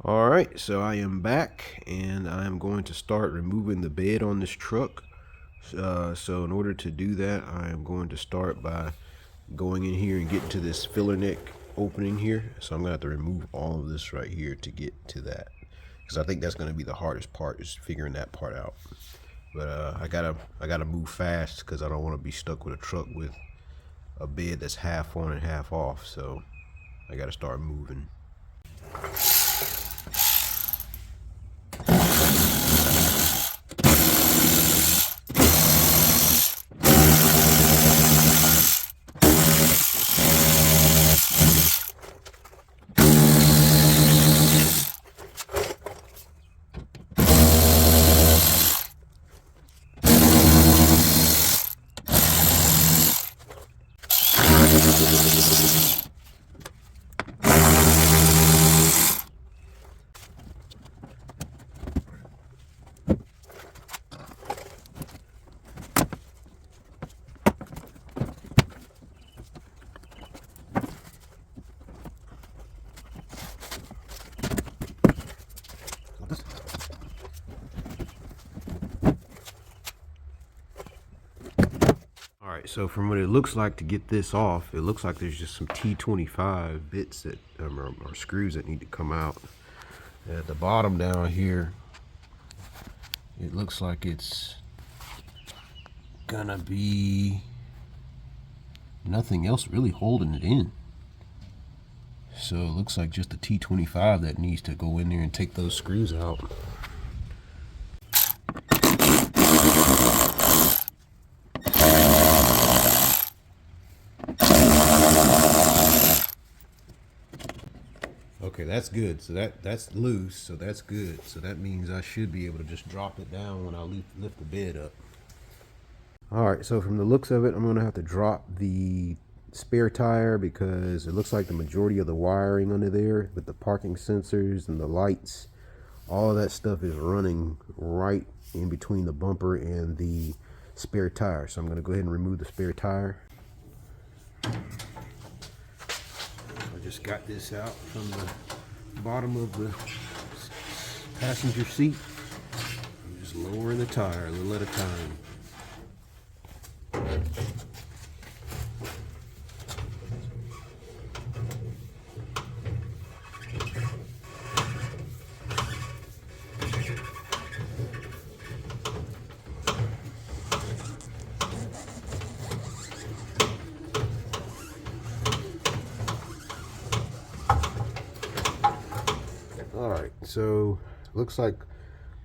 All right, so I am back and I'm going to start removing the bed on this truck. So in order to do that, I am going to start by going in here and getting to this filler neck opening here. So I'm gonna have to remove all of this right here to get to that, because I think that's gonna be the hardest part, is figuring that part out. But I gotta move fast because I don't want to be stuck with a truck with a bed that's half on and half off. So I gotta start moving. All right, so from what it looks like to get this off, it looks like there's just some T25 bits that or screws that need to come out. At the bottom down here, it looks like it's gonna be nothing else really holding it in. So it looks like just the T25 that needs to go in there and take those screws out. Okay, that's good. So that's loose, so that's good. So that means I should be able to just drop it down when I lift the bed up. All right, so from the looks of it, I'm gonna have to drop the spare tire because it looks like the majority of the wiring under there with the parking sensors and the lights, all of that stuff is running right in between the bumper and the spare tire. So I'm gonna go ahead and remove the spare tire. I just got this out from the bottom of the passenger seat. I'm just lowering the tire a little at a time. All right, so looks like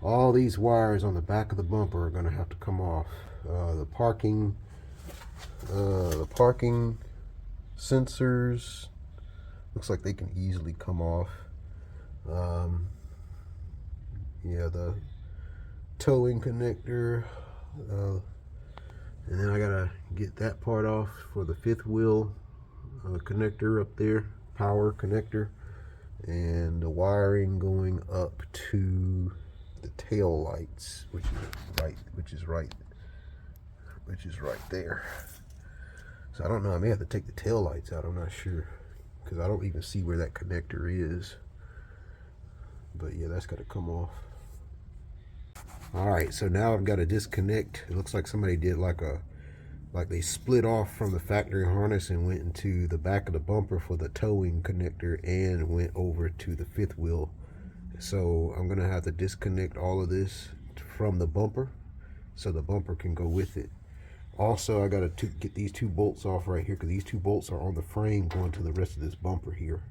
all these wires on the back of the bumper are going to have to come off. The parking sensors looks like they can easily come off. Yeah, the towing connector, and then I gotta get that part off for the fifth wheel connector up there, power connector, and the wiring going up to the tail lights, which is right there. So I don't know, I may have to take the tail lights out, I'm not sure, because I don't even see where that connector is. But yeah, that's got to come off. All right, so now I've got to disconnect. It looks like somebody did like they split off from the factory harness and went into the back of the bumper for the towing connector and went over to the fifth wheel. So I'm gonna have to disconnect all of this from the bumper so the bumper can go with it. Also, I gotta get these two bolts off right here because these two bolts are on the frame going to the rest of this bumper here.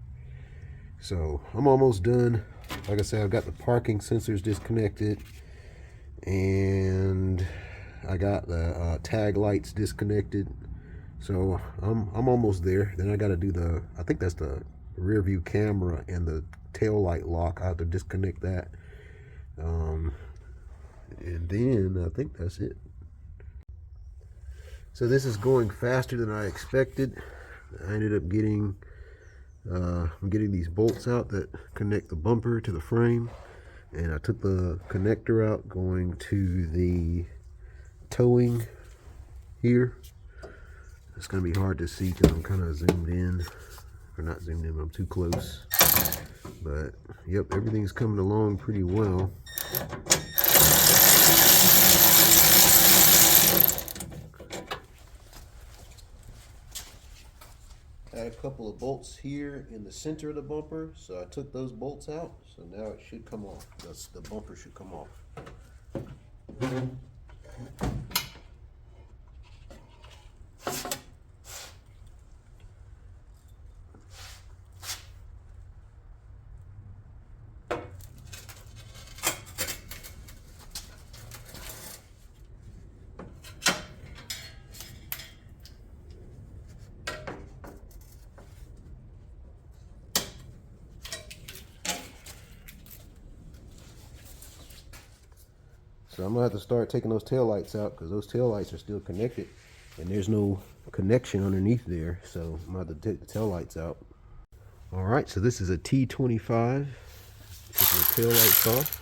So I'm almost done. Like I said, I've got the parking sensors disconnected, and I got the tag lights disconnected. So I'm almost there. Then I got to do I think that's the rear view camera and the tail light lock. I have to disconnect that. And then I think that's it. So this is going faster than I expected. I ended up getting I'm getting these bolts out that connect the bumper to the frame, and I took the connector out going to the towing here. It's going to be hard to see because I'm kind of zoomed in, or not zoomed in, but I'm too close. But Yep, everything's coming along pretty well. Had a couple of bolts here in the center of the bumper, so I took those bolts out. So now it should come off. The bumper should come off. So I'm gonna have to start taking those tail lights out because those tail lights are still connected and there's no connection underneath there. So I'm gonna have to take the tail lights out. All right, so this is a T25. Taking the tail lights off.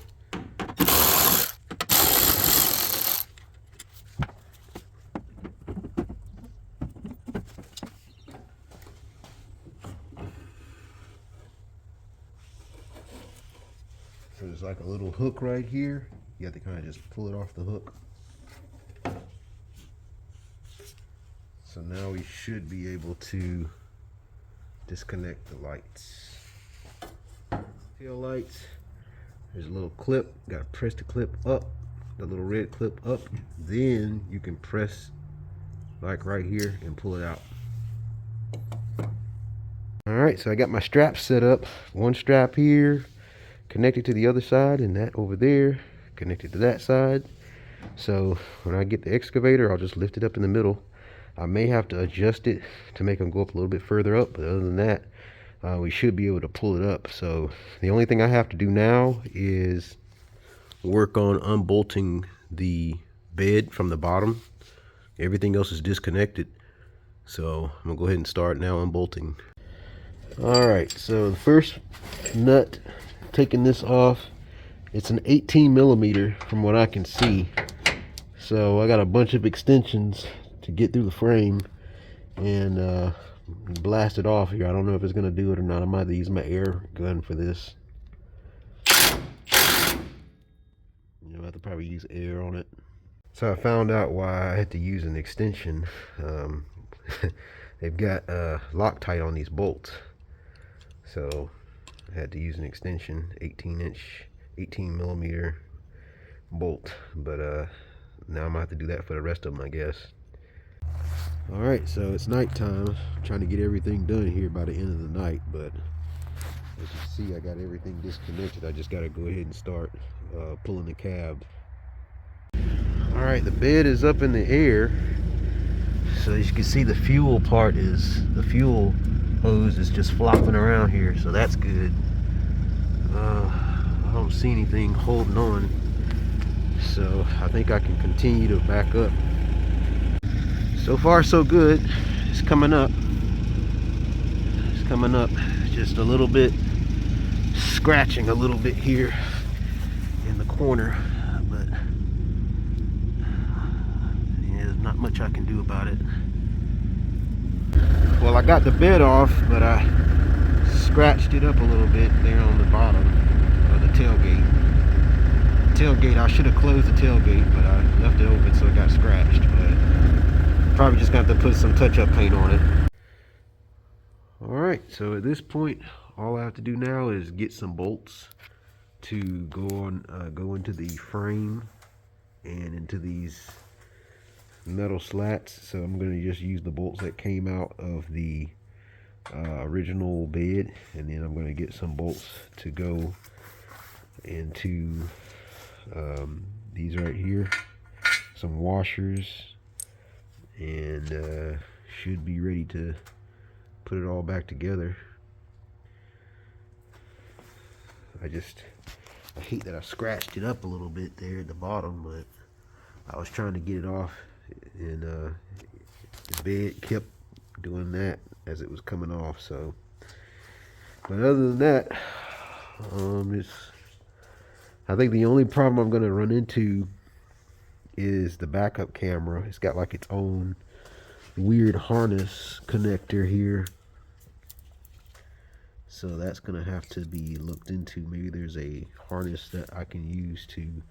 So there's like a little hook right here. You have to kind of just pull it off the hook. So now we should be able to disconnect the lights. Tail lights. There's a little clip. Got to press the clip up, the little red clip up. Then you can press like right here and pull it out. All right, so I got my straps set up. One strap here, connected to the other side, and that over there connected to that side. So when I get the excavator, I'll just lift it up in the middle. I may have to adjust it to make them go up a little bit further up, but other than that, we should be able to pull it up. So the only thing I have to do now is work on unbolting the bed from the bottom. Everything else is disconnected. So I'm gonna go ahead and start now unbolting. All right, so the first nut, taking this off, it's an 18 millimeter from what I can see. So I got a bunch of extensions to get through the frame and blast it off here. I don't know if it's gonna do it or not. I might have to use my air gun for this. I have to probably use air on it. So I found out why I had to use an extension. They've got Loctite on these bolts. So I had to use an extension, 18 millimeter bolt. But now I'm gonna have to do that for the rest of them, I guess. All right, so it's nighttime. I'm trying to get everything done here by the end of the night, but as you see, I got everything disconnected. I just gotta go ahead and start pulling the cab. All right, the bed is up in the air. So as you can see, the fuel hose is just flopping around here, so that's good. I don't see anything holding on, so I think I can continue to back up. So far so good. It's coming up. It's coming up. Just a little bit, scratching a little bit here in the corner, but yeah, there's not much I can do about it. Well, I got the bed off, but I scratched it up a little bit there on the bottom of the tailgate. Tailgate, I should have closed the tailgate, but I left it open so it got scratched. But probably just got to put some touch-up paint on it. All right, so at this point, all I have to do now is get some bolts to go into the frame and into these metal slats. So I'm going to just use the bolts that came out of the original bed, and then I'm going to get some bolts to go into these right here, some washers, and should be ready to put it all back together. I hate that I scratched it up a little bit there at the bottom, but I was trying to get it off, and the bed kept doing that as it was coming off. So, but other than that, I think the only problem I'm going to run into is the backup camera. It's got like its own weird harness connector here. So that's going to have to be looked into. Maybe there's a harness that I can use to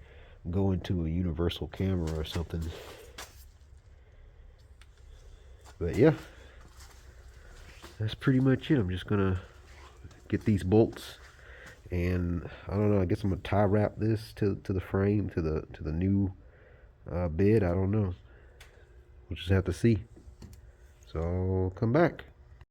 go into a universal camera or something. But yeah, that's pretty much it. I'm just going to get these bolts, and I don't know, I guess I'm going to tie wrap this to the frame, to the new bed. I don't know. We'll just have to see. So come back.